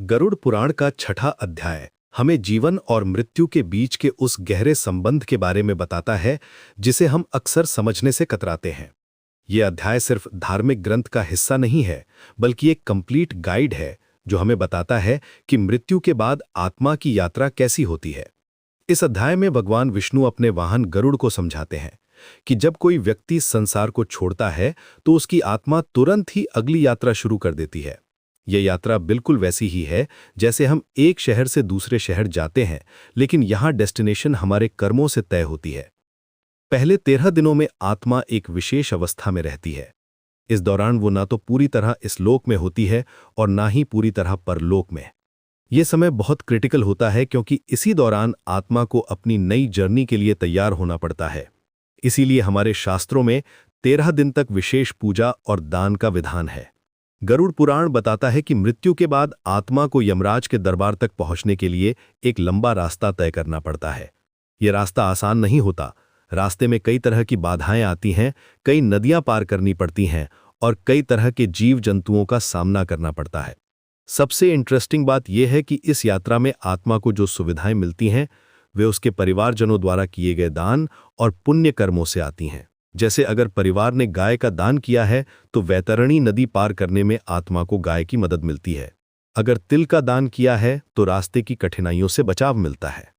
गरुड़ पुराण का छठा अध्याय हमें जीवन और मृत्यु के बीच के उस गहरे संबंध के बारे में बताता है जिसे हम अक्सर समझने से कतराते हैं। यह अध्याय सिर्फ धार्मिक ग्रंथ का हिस्सा नहीं है, बल्कि एक कंप्लीट गाइड है जो हमें बताता है कि मृत्यु के बाद आत्मा की यात्रा कैसी होती है। इस अध्याय में भगवान विष्णु अपने वाहन गरुड़ को समझाते हैं कि जब कोई व्यक्ति संसार को छोड़ता है तो उसकी आत्मा तुरंत ही अगली यात्रा शुरू कर देती है। यह यात्रा बिल्कुल वैसी ही है जैसे हम एक शहर से दूसरे शहर जाते हैं, लेकिन यहाँ डेस्टिनेशन हमारे कर्मों से तय होती है। पहले 13 दिनों में आत्मा एक विशेष अवस्था में रहती है। इस दौरान वो ना तो पूरी तरह इस लोक में होती है और ना ही पूरी तरह परलोक में। यह समय बहुत क्रिटिकल होता है क्योंकि इसी दौरान आत्मा को अपनी नई जर्नी के लिए तैयार होना पड़ता है। इसीलिए हमारे शास्त्रों में 13 दिन तक विशेष पूजा और दान का विधान है। गरुड़ पुराण बताता है कि मृत्यु के बाद आत्मा को यमराज के दरबार तक पहुंचने के लिए एक लंबा रास्ता तय करना पड़ता है। यह रास्ता आसान नहीं होता। रास्ते में कई तरह की बाधाएं आती हैं, कई नदियां पार करनी पड़ती हैं और कई तरह के जीव जंतुओं का सामना करना पड़ता है। सबसे इंटरेस्टिंग बात यह है कि इस यात्रा में आत्मा को जो सुविधाएं मिलती हैं वे उसके परिवारजनों द्वारा किए गए दान और पुण्य कर्मों से आती हैं। जैसे अगर परिवार ने गाय का दान किया है तो वैतरणी नदी पार करने में आत्मा को गाय की मदद मिलती है। अगर तिल का दान किया है तो रास्ते की कठिनाइयों से बचाव मिलता है।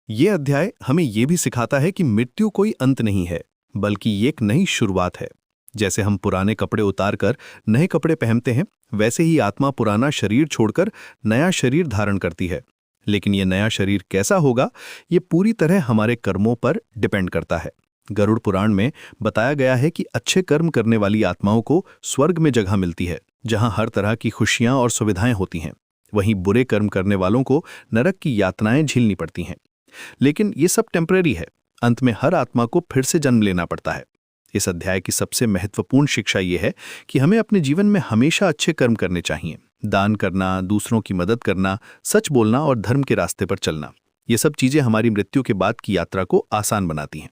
ये अध्याय हमें ये भी सिखाता है कि मृत्यु कोई अंत नहीं है, बल्कि ये एक नई शुरुआत है। जैसे हम पुराने कपड़े उतारकर नए कपड़े पहनते हैं, वैसे ही आत्मा पुराना शरीर छोड़कर नया शरीर धारण करती है। लेकिन ये नया शरीर कैसा होगा, ये पूरी तरह हमारे कर्मों पर डिपेंड करता है। गरुड़ पुराण में बताया गया है कि अच्छे कर्म करने वाली आत्माओं को स्वर्ग में जगह मिलती है, जहां हर तरह की खुशियां और सुविधाएं होती हैं। वहीं बुरे कर्म करने वालों को नरक की यातनाएं झेलनी पड़ती हैं। लेकिन ये सब टेम्परेरी है। अंत में हर आत्मा को फिर से जन्म लेना पड़ता है। इस अध्याय की सबसे महत्वपूर्ण शिक्षा ये है कि हमें अपने जीवन में हमेशा अच्छे कर्म करने चाहिए। दान करना, दूसरों की मदद करना, सच बोलना और धर्म के रास्ते पर चलना, ये सब चीजें हमारी मृत्यु के बाद की यात्रा को आसान बनाती हैं।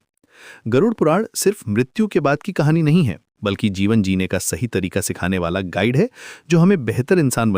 गरुड़ पुराण सिर्फ मृत्यु के बाद की कहानी नहीं है, बल्कि जीवन जीने का सही तरीका सिखाने वाला गाइड है जो हमें बेहतर इंसान